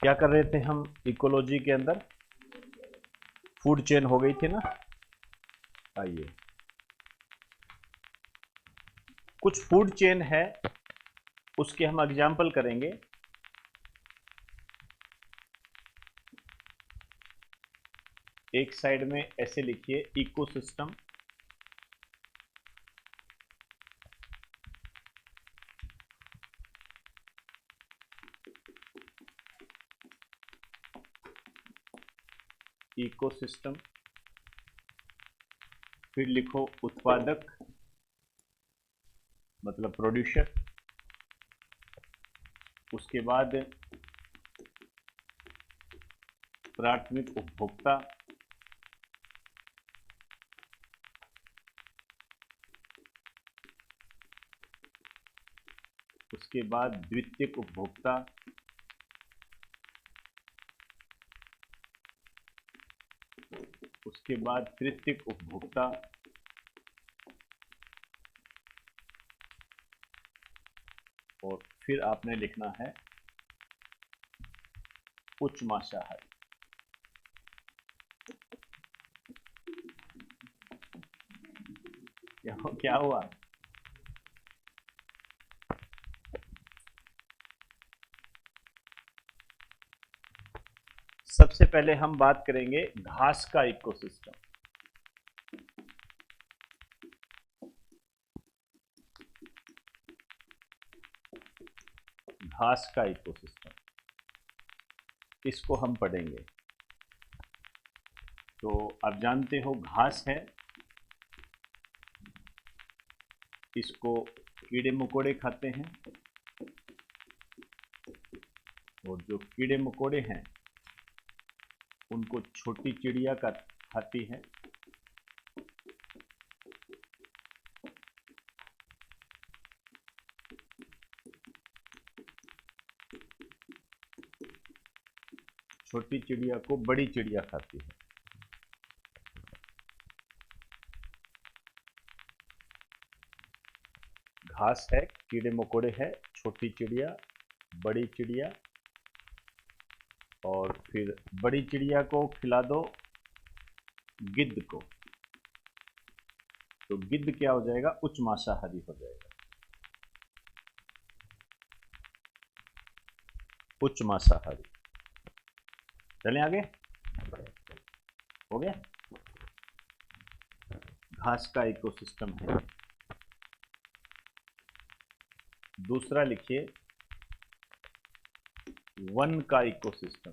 क्या कर रहे थे हम इकोलॉजी के अंदर? फूड चेन हो गई थी ना। आइए, कुछ फूड चेन है उसके हम एग्जाम्पल करेंगे। एक साइड में ऐसे लिखिए इकोसिस्टम, इकोसिस्टम, फिर लिखो उत्पादक मतलब प्रोड्यूसर, उसके बाद प्राथमिक उपभोक्ता, उसके बाद द्वितीयक उपभोक्ता, उसके बाद तृतीयक उपभोक्ता, और फिर आपने लिखना है उच्च मांसाहारी। क्या हुआ? सबसे पहले हम बात करेंगे घास का इकोसिस्टम। घास का इकोसिस्टम, इसको हम पढ़ेंगे। तो आप जानते हो घास है, इसको कीड़े मकोड़े खाते हैं, और जो कीड़े मकोड़े हैं उनको छोटी चिड़िया का खाती है। छोटी चिड़िया को बड़ी चिड़िया खाती है। घास है, कीड़े मकोड़े है, छोटी चिड़िया, बड़ी चिड़िया, और फिर बड़ी चिड़िया को खिला दो गिद्ध को, तो गिद्ध क्या हो जाएगा? उच्च मांसाहारी हो जाएगा। उच्च मांसाहारी। चलें आगे, हो गया। घास का इकोसिस्टम है। दूसरा लिखिए वन का इकोसिस्टम।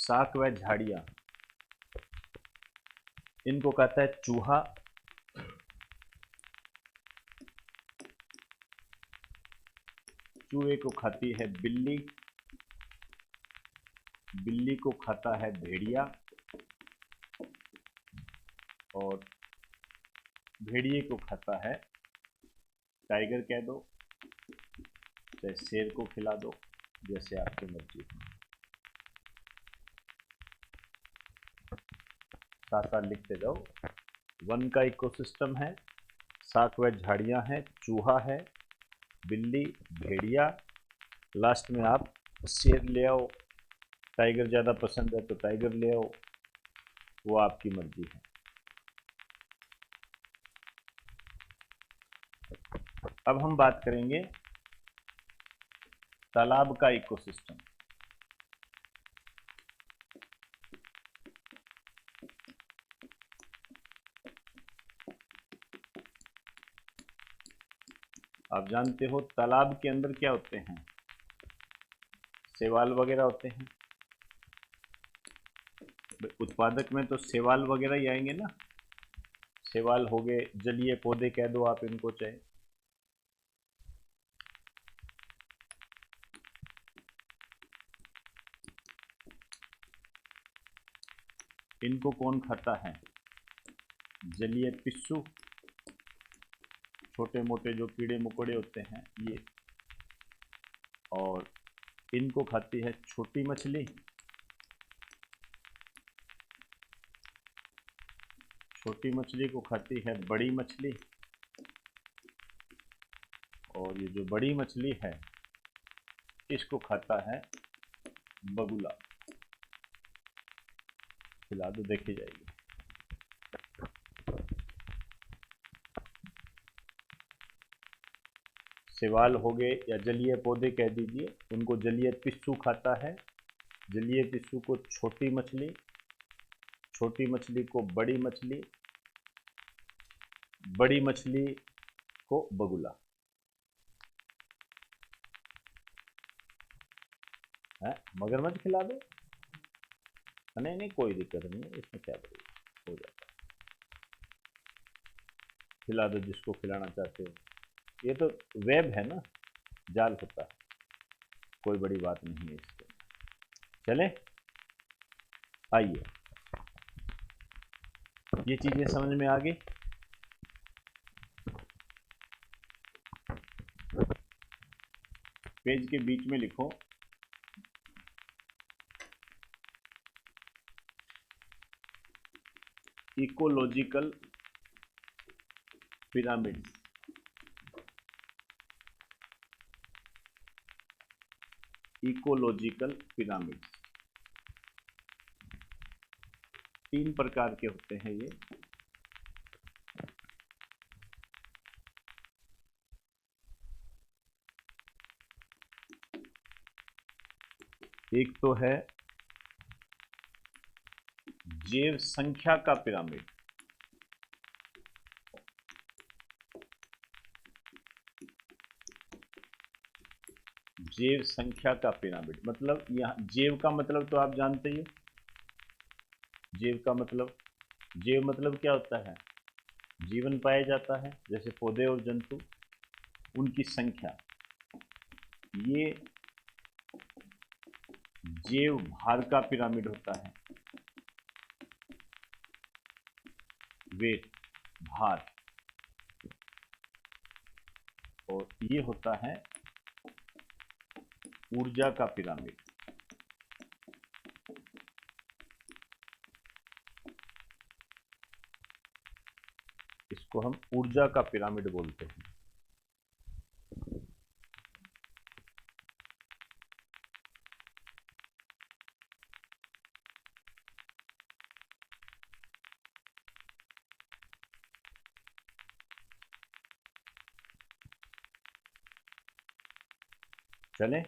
शाक व झाड़ियां, इनको कहता है चूहा। चूहे को खाती है बिल्ली, बिल्ली को खाता है भेड़िया, और भेड़िए को खाता है टाइगर। कह दो चाहे शेर को खिला दो, जैसे आपकी मर्जी। साथ साथ लिखते जाओ। वन का इकोसिस्टम है, शाक व झाड़ियां हैं, चूहा है, बिल्ली, भेड़िया, लास्ट में आप शेर ले आओ। टाइगर ज़्यादा पसंद है तो टाइगर ले आओ, वो आपकी मर्जी है। अब हम बात करेंगे तालाब का इकोसिस्टम। आप जानते हो तालाब के अंदर क्या होते हैं? शैवाल वगैरह होते हैं। उत्पादक में तो शैवाल वगैरह ही आएंगे ना। शैवाल हो गए, जलीय पौधे कह दो आप इनको चाहे। इनको कौन खाता है? जलीय पिस्सू, छोटे मोटे जो कीड़े मकोड़े होते हैं ये। और इनको खाती है छोटी मछली, छोटी मछली को खाती है बड़ी मछली, और ये जो बड़ी मछली है इसको खाता है बगुला। खिला दो, देखी जाएगी। शैवाल हो गए या जलीय पौधे कह दीजिए, उनको जलीय पिस्सू खाता है। जलीय पिस्सू को छोटी मछली, छोटी मछली को बड़ी मछली, बड़ी मछली को बगुला है। मगरमच्छ खिला दो? नहीं नहीं, कोई दिक्कत नहीं है, इसमें क्या हो जाता है। खिला दो जिसको खिलाना चाहते हो। ये तो वेब है ना, जाल होता है, कोई बड़ी बात नहीं है इसके। चले आइए, ये चीजें समझ में आ गई। पेज के बीच में लिखो इकोलॉजिकल पिरामिड्स। इकोलॉजिकल पिरामिड्स 3 प्रकार के होते हैं ये। एक तो है जैव संख्या का पिरामिड, जैव संख्या का पिरामिड मतलब, यहाँ जैव का मतलब तो आप जानते ही हो। जैव का मतलब, जैव मतलब क्या होता है? जीवन पाया जाता है, जैसे पौधे और जंतु, उनकी संख्या। ये जैव भार का पिरामिड होता है, वेट, भार। और ये होता है ऊर्जा का पिरामिड। इसको हम ऊर्जा का पिरामिड बोलते हैं। चलें,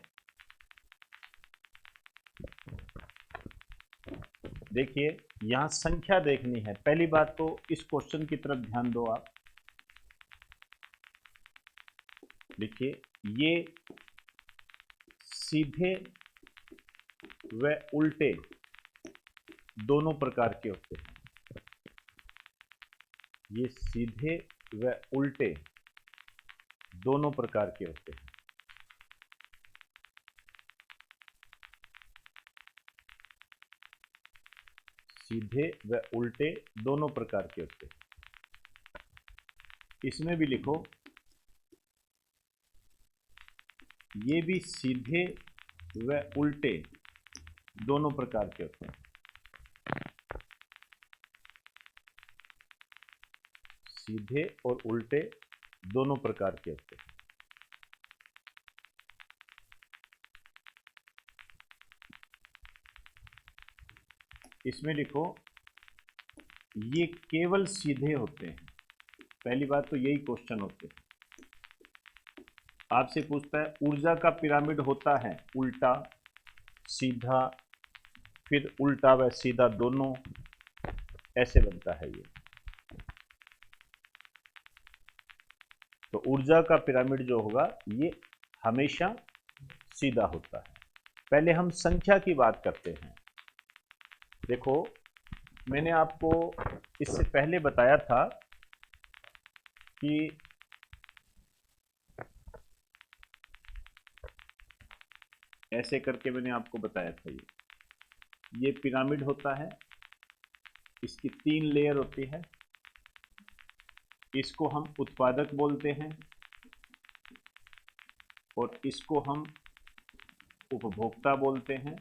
देखिए यहां संख्या देखनी है। पहली बात तो इस क्वेश्चन की तरफ ध्यान दो आप। देखिए ये सीधे व उल्टे दोनों प्रकार के होते हैं। ये सीधे व उल्टे दोनों प्रकार के होते हैं। सीधे व उल्टे दोनों प्रकार के होते हैं। इसमें भी लिखो, ये भी सीधे व उल्टे दोनों प्रकार के होते हैं। सीधे और उल्टे दोनों प्रकार के होते हैं। इसमें लिखो, ये केवल सीधे होते हैं। पहली बात तो यही क्वेश्चन होते हैं। आपसे पूछता है ऊर्जा का पिरामिड होता है उल्टा, सीधा, फिर उल्टा व सीधा दोनों, ऐसे बनता है ये। तो ऊर्जा का पिरामिड जो होगा ये हमेशा सीधा होता है। पहले हम संख्या की बात करते हैं। देखो मैंने आपको इससे पहले बताया था कि ऐसे करके मैंने आपको बताया था, ये पिरामिड होता है, इसकी 3 लेयर होती है। इसको हम उत्पादक बोलते हैं और इसको हम उपभोक्ता बोलते हैं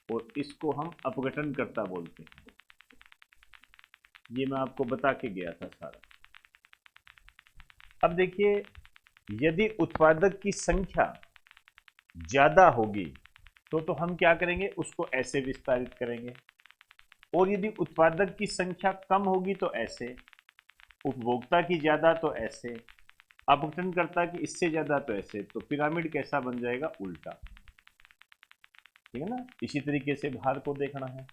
और इसको हम अपघटनकर्ता बोलते हैं। ये मैं आपको बता के गया था सारा। अब देखिए, यदि उत्पादक की संख्या ज्यादा होगी तो हम क्या करेंगे, उसको ऐसे विस्तारित करेंगे, और यदि उत्पादक की संख्या कम होगी तो ऐसे, उपभोक्ता की ज्यादा तो ऐसे, अपघटनकर्ता की इससे ज्यादा तो ऐसे। तो पिरामिड कैसा बन जाएगा, उल्टा। ठीक है ना। इसी तरीके से भार को देखना है,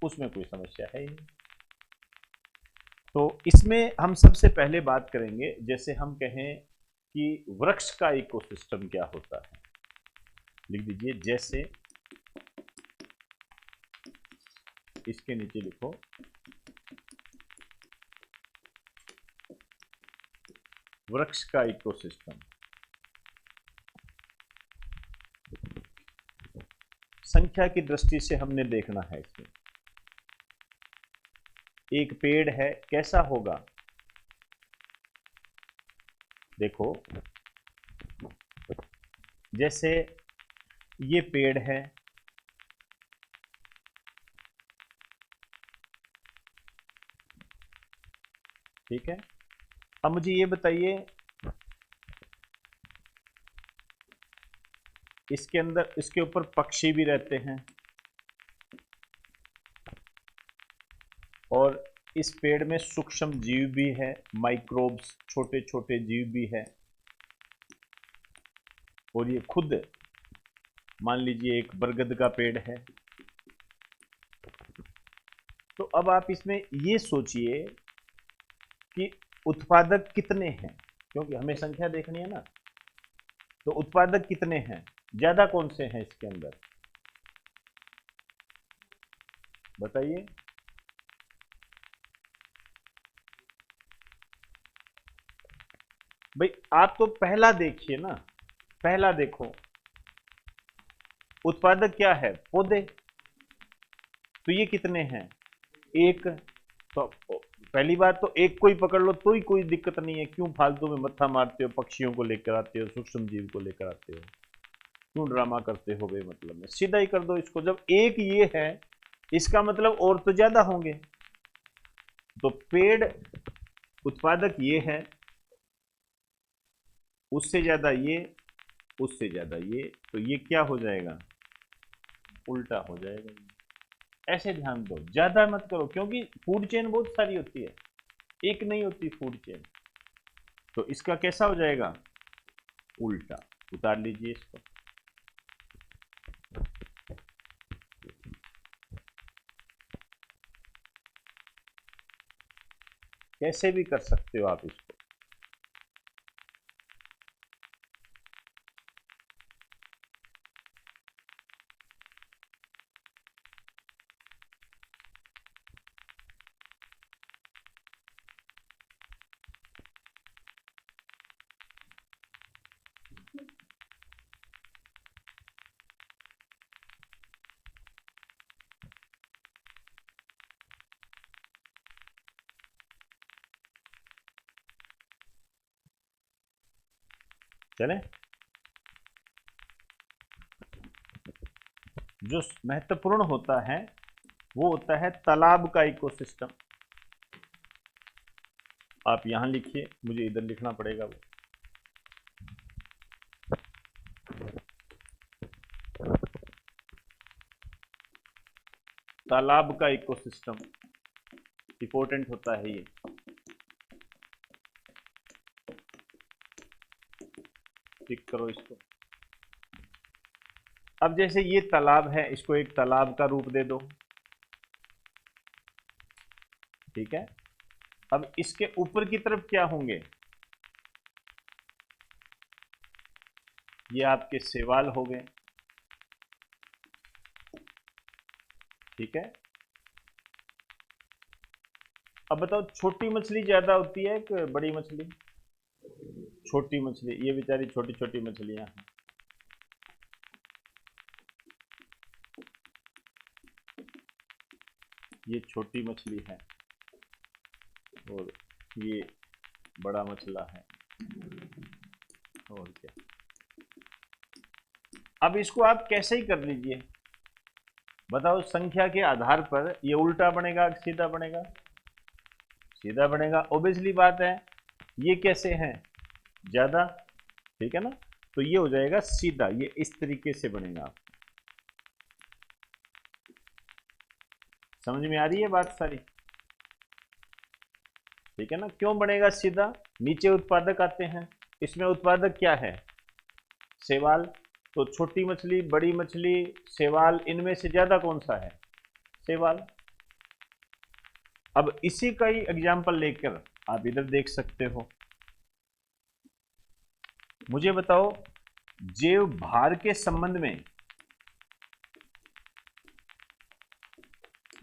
उसमें कोई समस्या है ही नहीं। तो इसमें हम सबसे पहले बात करेंगे, जैसे हम कहें कि वृक्ष का इकोसिस्टम क्या होता है। लिख दीजिए, जैसे इसके नीचे लिखो वृक्ष का इकोसिस्टम। संख्या की दृष्टि से हमने देखना है इसमें। एक पेड़ है, कैसा होगा, देखो जैसे ये पेड़ है, ठीक है। अब मुझे ये बताइए, इसके अंदर, इसके ऊपर पक्षी भी रहते हैं, और इस पेड़ में सूक्ष्म जीव भी है, माइक्रोब्स, छोटे छोटे जीव भी है, और ये खुद मान लीजिए एक बरगद का पेड़ है। तो अब आप इसमें ये सोचिए कि उत्पादक कितने हैं, क्योंकि हमें संख्या देखनी है ना। तो उत्पादक कितने हैं, ज्यादा कौन से हैं इसके अंदर, बताइए। भाई आप तो पहला देखिए ना, पहला देखो, उत्पादक क्या है, पौधे। तो ये कितने हैं, एक। तो पहली बात तो एक को ही पकड़ लो तो ही कोई दिक्कत नहीं है, क्यों फालतू में मत्था मारते हो, पक्षियों को लेकर आते हो, सूक्ष्म जीव को लेकर आते हो, क्यों ड्रामा करते हो मतलब में, सीधा ही कर दो इसको। जब एक ये है, इसका मतलब और तो ज्यादा होंगे। तो पेड़ उत्पादक ये है, उससे ज्यादा ये, उससे ज्यादा ये, तो ये क्या हो जाएगा, उल्टा हो जाएगा। ऐसे ध्यान दो, ज्यादा मत करो, क्योंकि फूड चेन बहुत सारी होती है, एक नहीं होती फूड चेन। तो इसका कैसा हो जाएगा, उल्टा। उतार लीजिए इसको। कैसे भी कर सकते हो आप इसको। चले, जो महत्वपूर्ण होता है वो होता है तालाब का इकोसिस्टम। आप यहां लिखिए, मुझे इधर लिखना पड़ेगा वो। तालाब का इकोसिस्टम इंपॉर्टेंट होता है ये। टिक करो इसको। अब जैसे ये तालाब है, इसको एक तालाब का रूप दे दो, ठीक है। अब इसके ऊपर की तरफ क्या होंगे, ये आपके शैवाल हो गए, ठीक है। अब बताओ, छोटी मछली ज्यादा होती है कि बड़ी मछली, छोटी मछली, ये बेचारी छोटी छोटी मछलियां हैं। ये छोटी मछली है और ये बड़ा मछला है, और क्या। अब इसको आप कैसे ही कर लीजिए, बताओ, संख्या के आधार पर ये उल्टा बनेगा कि सीधा बनेगा, सीधा बनेगा। ऑब्वियसली बात है, ये कैसे है, ज्यादा, ठीक है ना, तो ये हो जाएगा सीधा, ये इस तरीके से बनेगा। समझ में आ रही है बात सारी, ठीक है ना। क्यों बनेगा सीधा, नीचे उत्पादक आते हैं, इसमें उत्पादक क्या है, शैवाल, तो छोटी मछली, बड़ी मछली, शैवाल, इनमें से ज्यादा कौन सा है, शैवाल। अब इसी का ही एग्जाम्पल लेकर आप इधर देख सकते हो। मुझे बताओ, जैव भार के संबंध में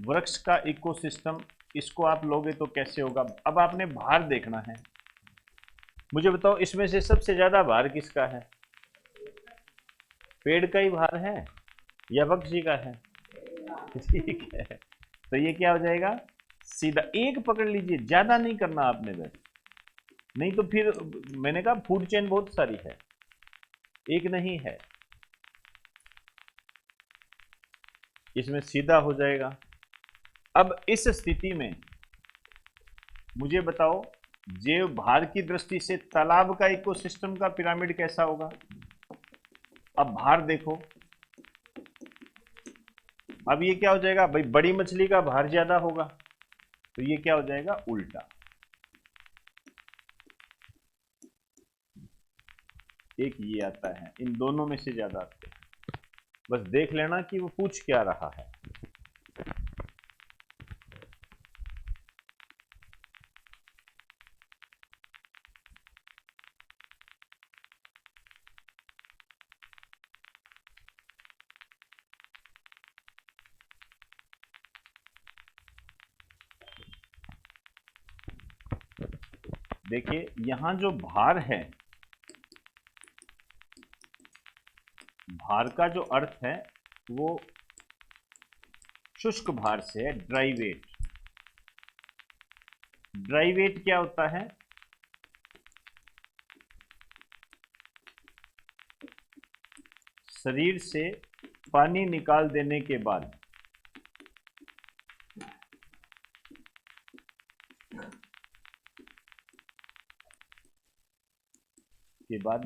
वृक्ष का इकोसिस्टम, इसको आप लोगे तो कैसे होगा। अब आपने भार देखना है, मुझे बताओ इसमें से सबसे ज्यादा भार किसका है, पेड़ का ही भार है या पक्षी का है, ठीक है। तो ये क्या हो जाएगा, सीधा एक पकड़ लीजिए, ज्यादा नहीं करना आपने बस, नहीं तो फिर मैंने कहा फूड चेन बहुत सारी है, एक नहीं है, इसमें सीधा हो जाएगा। अब इस स्थिति में मुझे बताओ, जैव भार की दृष्टि से तालाब का इकोसिस्टम का पिरामिड कैसा होगा। अब भार देखो, अब ये क्या हो जाएगा भाई, बड़ी मछली का भार ज्यादा होगा, तो ये क्या हो जाएगा, उल्टा। एक ये आता है, इन दोनों में से ज्यादा आते हैं, बस देख लेना कि वो पूछ क्या रहा है। देखिए यहां जो भार है, भार का जो अर्थ है वो शुष्क भार से है, ड्राई वेट। ड्राई वेट क्या होता है, शरीर से पानी निकाल देने के बाद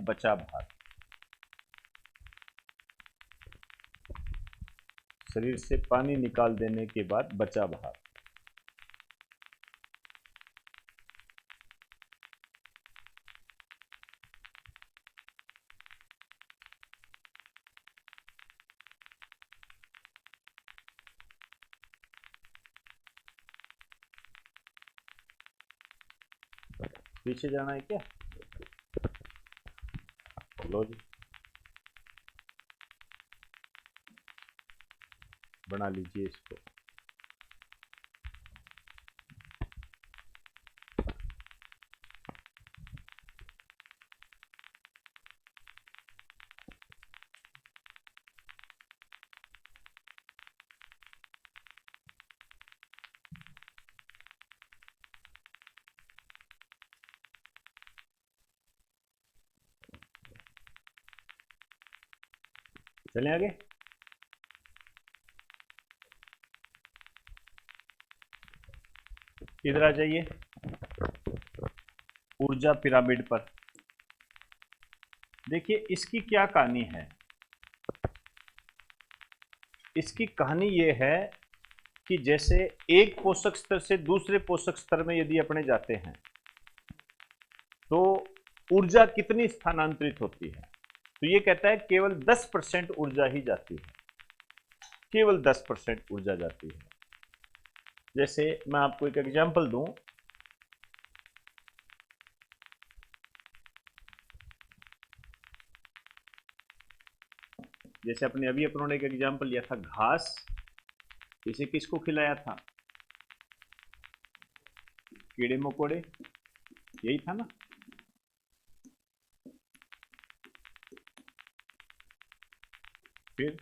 बचा भार, शरीर से पानी निकाल देने के बाद बचा भार। पीछे जाना है क्या, लो जी, बना लीजिए इसको। चलें आगे। इधर आ जाइए, ऊर्जा पिरामिड पर देखिए इसकी क्या कहानी है। इसकी कहानी यह है कि जैसे एक पोषक स्तर से दूसरे पोषक स्तर में यदि अपने जाते हैं तो ऊर्जा कितनी स्थानांतरित होती है, तो ये कहता है केवल 10% ऊर्जा ही जाती है, केवल 10% ऊर्जा जाती है। जैसे मैं आपको एक एग्जांपल दूं, जैसे अपने अभी अपनों ने एक एग्जांपल लिया था घास, इसे किसको खिलाया था, कीड़े मकोड़े, यही था ना। फिर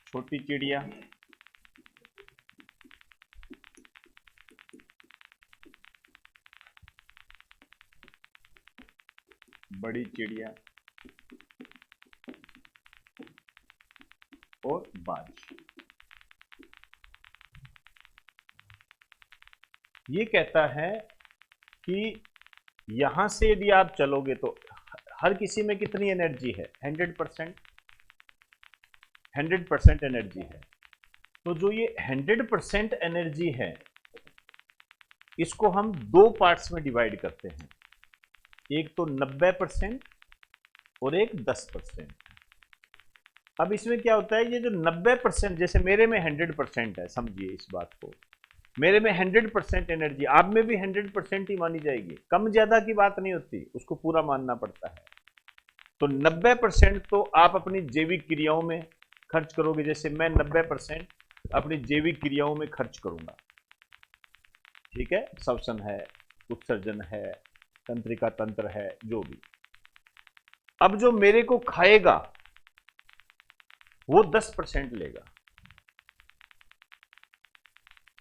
छोटी चिड़िया, बड़ी चिड़िया और बाज। ये कहता है कि यहां से यदि आप चलोगे तो हर किसी में कितनी एनर्जी है? 100%। 100% एनर्जी है। तो जो ये 100% एनर्जी है, इसको हम दो पार्ट्स में डिवाइड करते हैं, एक तो 90% और एक 10%। अब इसमें क्या होता है, ये जो 90%, जैसे मेरे में 100% है, समझिए इस बात को, मेरे में 100% एनर्जी, आप में भी 100% ही मानी जाएगी, कम ज्यादा की बात नहीं होती, उसको पूरा मानना पड़ता है। तो 90% तो आप अपनी जैविक क्रियाओं में खर्च करोगे, जैसे मैं 90% अपनी जैविक क्रियाओं में खर्च करूंगा, ठीक है, श्वसन है, उत्सर्जन है, तंत्रिका तंत्र है, जो भी। अब जो मेरे को खाएगा वो 10% लेगा,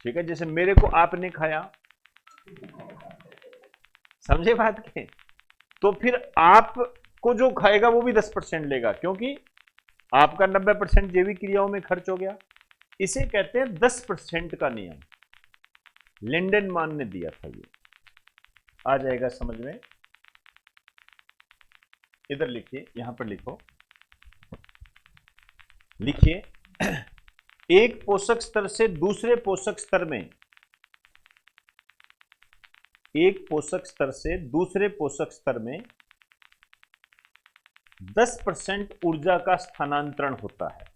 ठीक है, जैसे मेरे को आपने खाया, समझे बात के, तो फिर आपको जो खाएगा वो भी 10% लेगा, क्योंकि आपका 90% जैविक क्रियाओं में खर्च हो गया। इसे कहते हैं 10% का नियम। लिंडेनमान ने दिया था, ये आ जाएगा समझ में। इधर लिखिए, यहां पर लिखो, लिखिए एक पोषक स्तर से दूसरे पोषक स्तर में, एक पोषक स्तर से दूसरे पोषक स्तर में 10% ऊर्जा का स्थानांतरण होता है।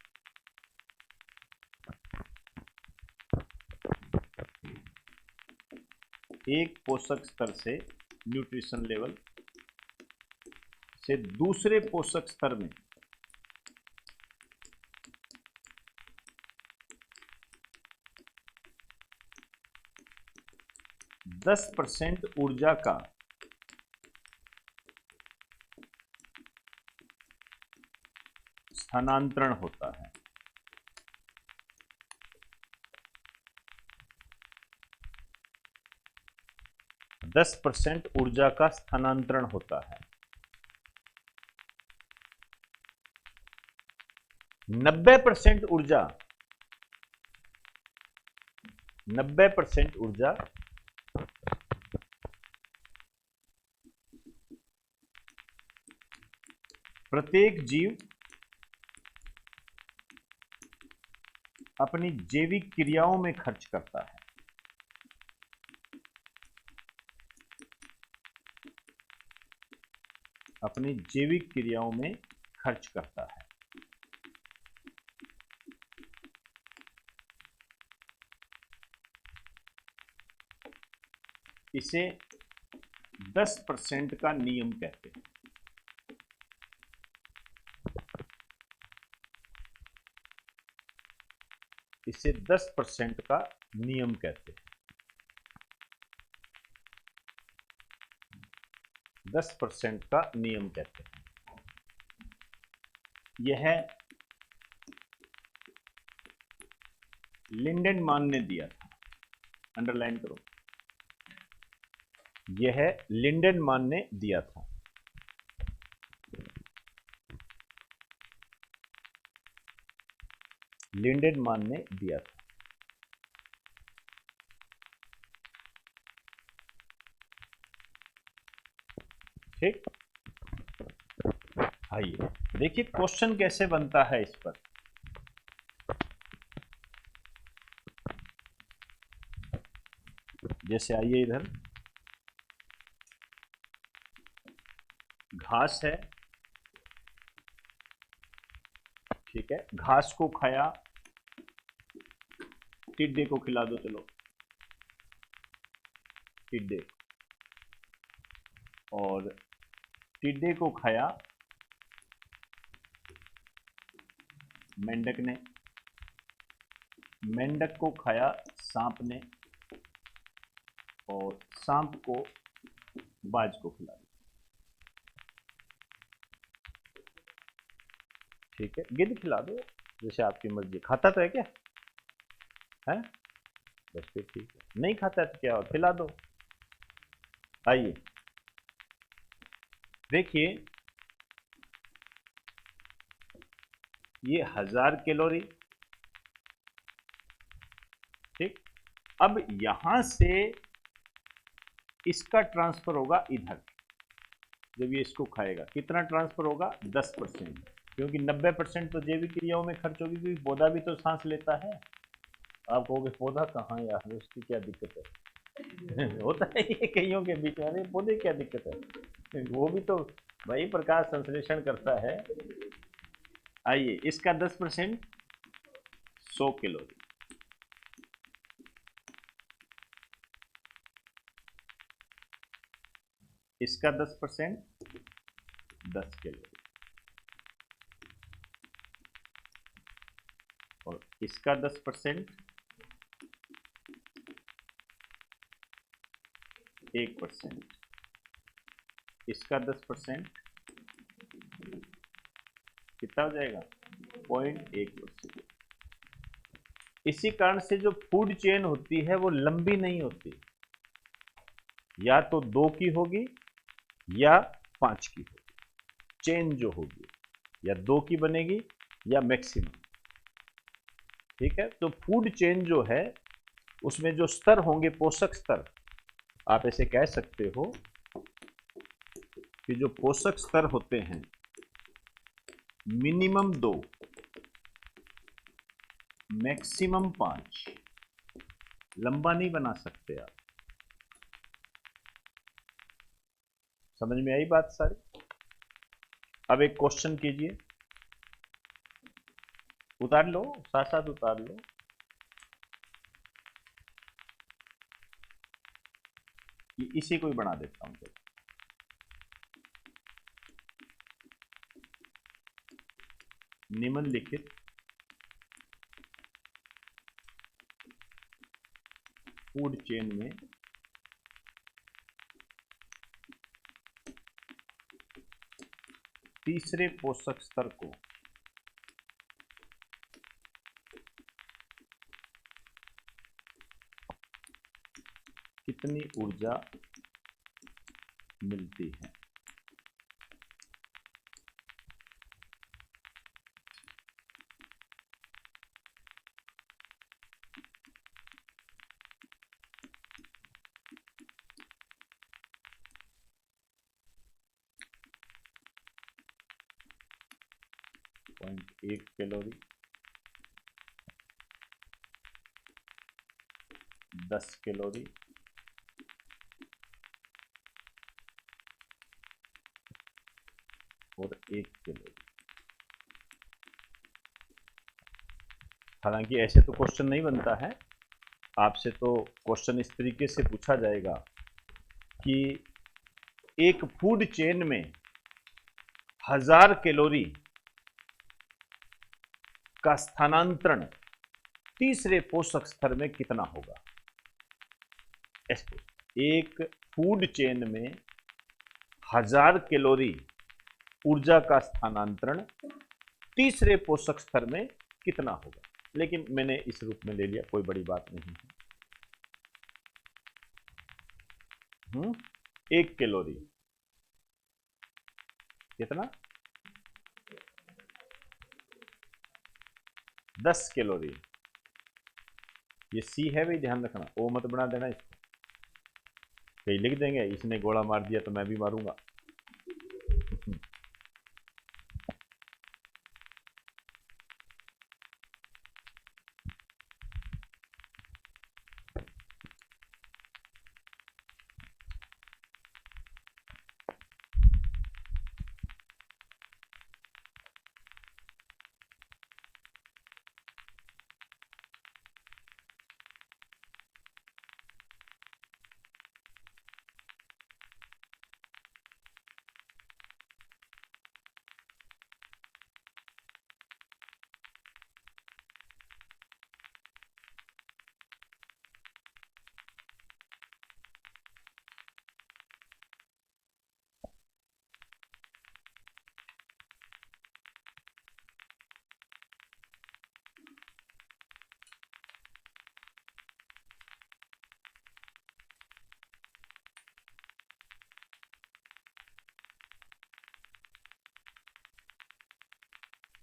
एक पोषक स्तर से, न्यूट्रिशन लेवल से दूसरे पोषक स्तर में 10% ऊर्जा का स्थानांतरण होता है। दस % ऊर्जा का स्थानांतरण होता है। 90% ऊर्जा, 90% ऊर्जा प्रत्येक जीव अपनी जैविक क्रियाओं में खर्च करता है। अपनी जैविक क्रियाओं में खर्च करता है। इसे 10% का नियम कहते हैं। इसे 10% का नियम कहते हैं। 10% का नियम कहते हैं। यह लिंडेनमान ने दिया था, अंडरलाइन करो, यह लिंडेनमान ने दिया था। लिंडेनमान ने दिया था। ठीक, आइए देखिए क्वेश्चन कैसे बनता है इस पर। जैसे आइए इधर, घास है, ठीक है, घास को खाया, टिड्डे को खिला दो, चलो टिड्डे, और टिड्डे को खाया मेंढक ने, मेंढक को खाया सांप ने, और सांप को बाज को खिला दिया। ठीक है, गिद्ध खिला दो, जैसे आपकी मर्जी। खाता तो है क्या? है, बस फिर ठीक है। नहीं खाता है तो क्या, और खिला दो। आइए देखिए, ये 1000 कैलोरी, ठीक। अब यहां से इसका ट्रांसफर होगा इधर जब ये इसको खाएगा। कितना ट्रांसफर होगा? 10%, क्योंकि 90% तो जैविक क्रियाओं में खर्च होगी, क्योंकि पौधा भी तो सांस लेता है। आप कहोगे पौधा कहाँ यार, उसकी क्या दिक्कत है? होता है ये कईयों के बीच में, अरे पौधे क्या दिक्कत है, वो भी तो भाई प्रकाश संश्लेषण करता है। आइए, इसका 10% 100 कैलोरी, इसका 10% 10 कैलोरी, और इसका 10% 1%, इसका 10% कितना हो जाएगा? 0.1%। इसी कारण से जो फूड चेन होती है वो लंबी नहीं होती, या तो 2 की होगी या 5 की होगी। चेन जो होगी या 2 की बनेगी या मैक्सिमम, ठीक है। तो फूड चेन जो है उसमें जो स्तर होंगे, पोषक स्तर, आप ऐसे कह सकते हो कि जो पोषक स्तर होते हैं मिनिमम 2 मैक्सिमम 5, लंबा नहीं बना सकते आप। समझ में आई बात सारी? अब एक क्वेश्चन कीजिए, उतार लो, साथ साथ उतार लो। इसी को ही बना देता हूं। निम्नलिखित फूड चेन में तीसरे पोषक स्तर को कितनी ऊर्जा मिलती है? एक कैलोरी, 10 कैलोरी, और 1 कैलोरी। हालांकि ऐसे तो क्वेश्चन नहीं बनता है, आपसे तो क्वेश्चन इस तरीके से पूछा जाएगा कि एक फूड चेन में 1000 कैलोरी का स्थानांतरण तीसरे पोषक स्तर में कितना होगा? एक फूड चेन में 1000 कैलोरी ऊर्जा का स्थानांतरण तीसरे पोषक स्तर में कितना होगा? लेकिन मैंने इस रूप में ले लिया, कोई बड़ी बात नहीं है। 1 कैलोरी कितना? 10 कैलोरी। ये सी है भाई, ध्यान रखना, ओ मत बना देना इसको। कहीं लिख देंगे इसने गोला मार दिया तो मैं भी मारूंगा।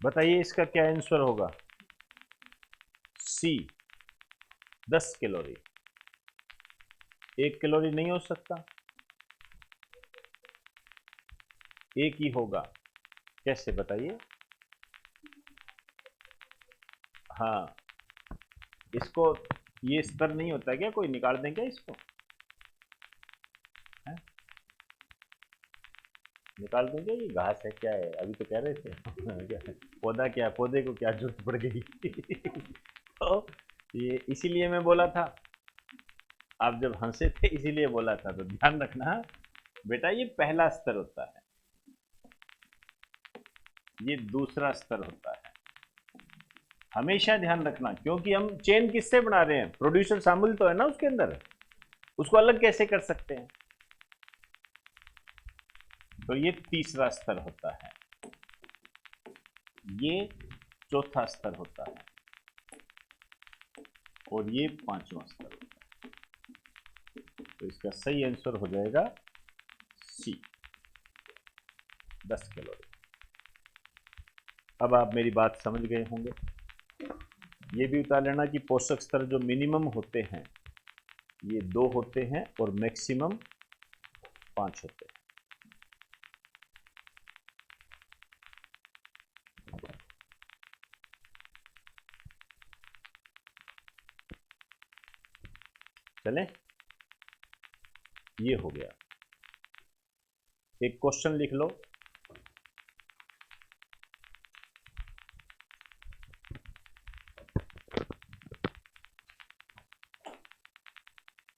बताइए इसका क्या आंसर होगा? सी, 10 कैलोरी। 1 कैलोरी नहीं हो सकता, एक ही होगा, कैसे बताइए? हाँ, इसको ये स्तर नहीं होता क्या, कोई निकाल दें क्या इसको? है? निकाल दें क्या? ये घास है क्या है, अभी तो कह रहे थे क्या है? पौधा क्या है, पौधे को क्या जरूरत पड़ गई तो ये इसीलिए मैं बोला था, आप जब हंसे थे इसीलिए बोला था, तो ध्यान रखना बेटा, ये पहला स्तर होता है, ये दूसरा स्तर होता है, हमेशा ध्यान रखना, क्योंकि हम चेन किससे बना रहे हैं, प्रोड्यूसर शामिल तो है ना उसके अंदर, उसको अलग कैसे कर सकते हैं? तो ये तीसरा स्तर होता है, ये चौथा स्तर होता है, और ये पांचवा स्तर होता है। तो इसका सही आंसर हो जाएगा सी, 10 कैलोरी। अब आप मेरी बात समझ गए होंगे। ये भी बता लेना कि पोषक स्तर जो मिनिमम होते हैं ये 2 होते हैं और मैक्सिमम 5 होते हैं। चलें, ये हो गया। एक क्वेश्चन लिख लो,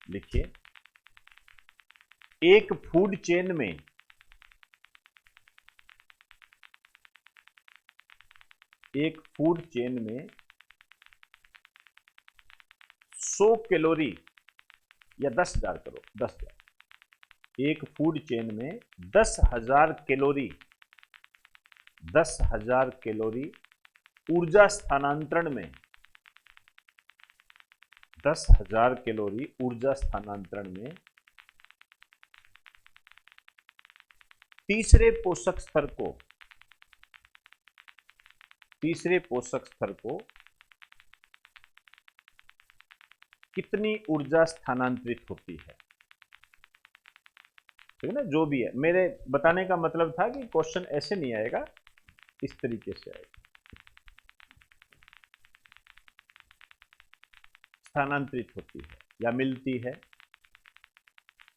लिखिए, एक फूड चेन में एक फूड चेन में 100 कैलोरी या 10,000 करो, 10,000, एक फूड चेन में 10,000 कैलोरी, 10,000 कैलोरी ऊर्जा स्थानांतरण में, 10,000 कैलोरी ऊर्जा स्थानांतरण में तीसरे पोषक स्तर को कितनी ऊर्जा स्थानांतरित होती है? ठीक है ना, जो भी है, मेरे बताने का मतलब था कि क्वेश्चन ऐसे नहीं आएगा, इस तरीके से आएगा, स्थानांतरित होती है या मिलती है,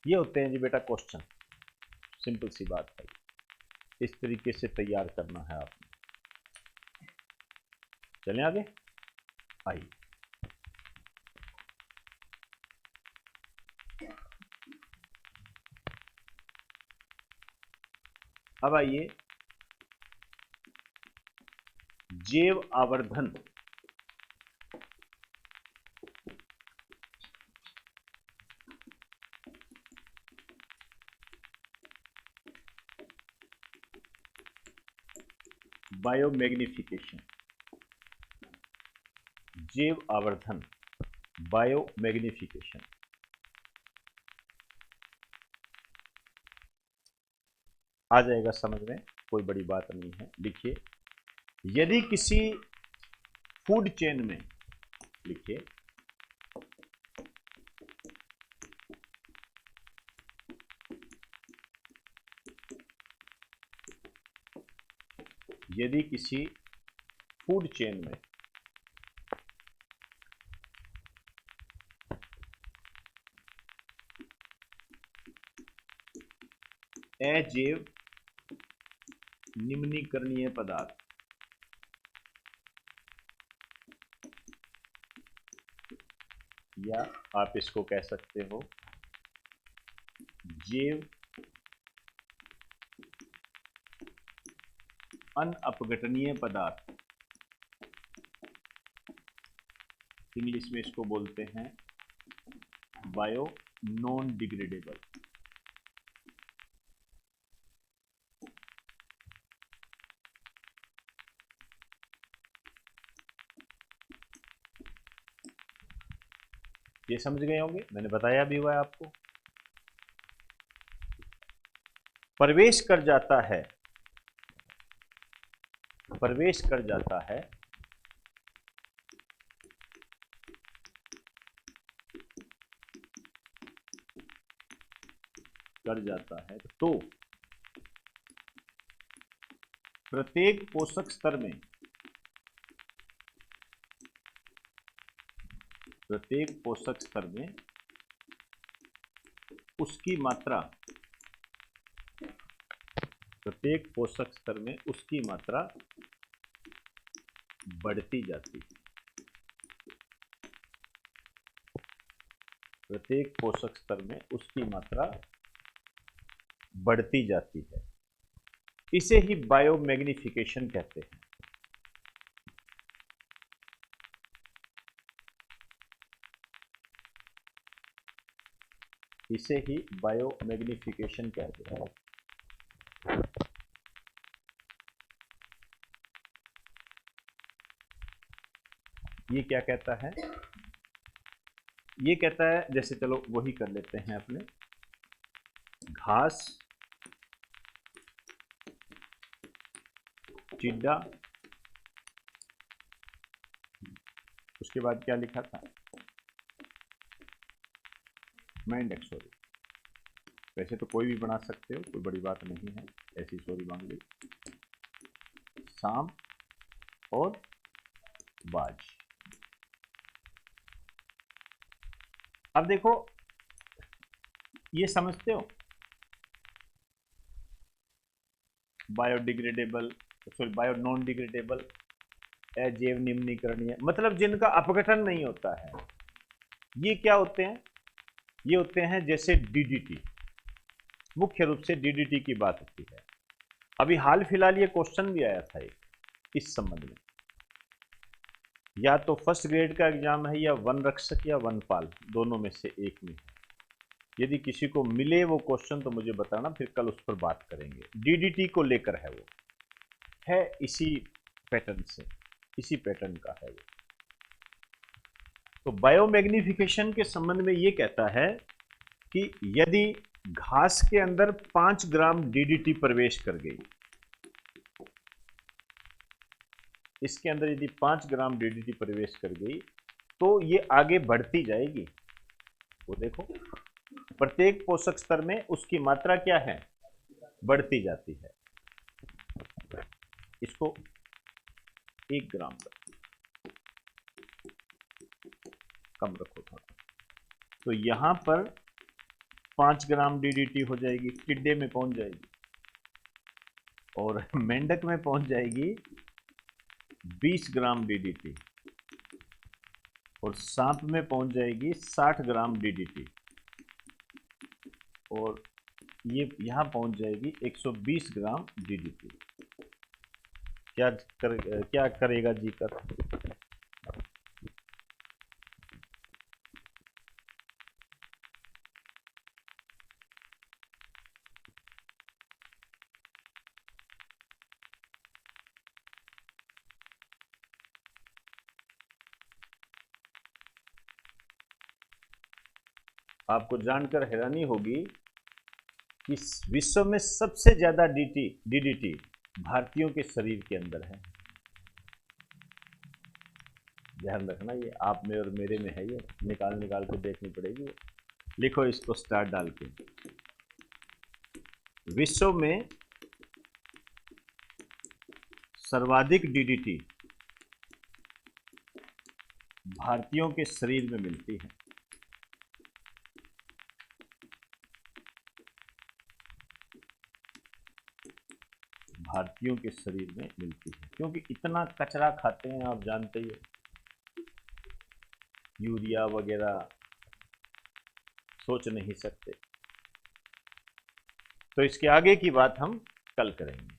ये होते हैं जी बेटा क्वेश्चन। सिंपल सी बात है, इस तरीके से तैयार करना है आपने। चलें आगे, आइए। अब आइए, जैव आवर्धन, बायोमैग्निफिकेशन, जैव आवर्धन, बायोमैग्निफिकेशन। आ जाएगा समझ में, कोई बड़ी बात नहीं है। लिखिए, यदि किसी फूड चेन में, लिखिए, यदि किसी फूड चेन में अजैव निम्नीकरणीय पदार्थ, या आप इसको कह सकते हो जैव अनअपघटनीय पदार्थ, इंग्लिश में इसको बोलते हैं बायो नॉन डिग्रेडेबल। ये समझ गए होंगे, मैंने बताया भी हुआ है आपको। प्रवेश कर जाता है, प्रवेश कर जाता है तो प्रत्येक पोषक स्तर में उसकी मात्रा बढ़ती जाती है। प्रत्येक पोषक स्तर में उसकी मात्रा बढ़ती जाती है। इसे ही बायोमैग्निफिकेशन कहते हैं। इसे ही बायोमैग्निफिकेशन कहते हैं। ये क्या कहता है? ये कहता है, जैसे चलो वही कर लेते हैं अपने, घास, टिड्डा, उसके बाद क्या लिखा था? मेंढक, सॉरी। वैसे तो कोई भी बना सकते हो, कोई बड़ी बात नहीं है, ऐसी सॉरी मांग ली। सांप और बाज। अब देखो, ये समझते हो biodegradable, sorry bio non degradable, अजैव निम्नीकरणीय, मतलब जिनका अपघटन नहीं होता है। ये क्या होते हैं? ये होते हैं जैसे डीडीटी, मुख्य रूप से डीडीटी की बात होती है। अभी हाल फिलहाल ये क्वेश्चन भी आया था एक इस संबंध में, या तो फर्स्ट ग्रेड का एग्जाम है, या वन रक्षक या वनपाल, दोनों में से एक में है। यदि किसी को मिले वो क्वेश्चन तो मुझे बताना, फिर कल उस पर बात करेंगे। डीडीटी को लेकर है, वो है इसी पैटर्न से, इसी पैटर्न का है वो। तो बायोमैग्निफिकेशन के संबंध में ये कहता है कि यदि घास के अंदर 5 ग्राम डीडीटी प्रवेश कर गई, इसके अंदर यदि 5 ग्राम डीडीटी प्रवेश कर गई, तो ये आगे बढ़ती जाएगी। वो देखो, प्रत्येक पोषक स्तर में उसकी मात्रा क्या है? बढ़ती जाती है। इसको 1 ग्राम कम रखो थोड़ा, तो यहां पर 5 ग्राम डीडीटी हो जाएगी, टिड्डे में पहुंच जाएगी, और मेंढक में पहुंच जाएगी 20 ग्राम डीडीटी, और सांप में पहुंच जाएगी 60 ग्राम डीडीटी, और ये यहां पहुंच जाएगी 120 ग्राम डीडीटी। क्या करेगा जी कर? आपको जानकर हैरानी होगी कि विश्व में सबसे ज्यादा डीडीटी भारतीयों के शरीर के अंदर है। ध्यान रखना, ये आप में और मेरे में है, ये निकाल के देखनी पड़ेगी। लिखो इसको स्टार डाल के। विश्व में सर्वाधिक डीडीटी भारतीयों के शरीर में मिलती है। भारतीयों के शरीर में मिलती है, क्योंकि इतना कचरा खाते हैं, आप जानते ही, यूरिया वगैरह, सोच नहीं सकते। तो इसके आगे की बात हम कल करेंगे।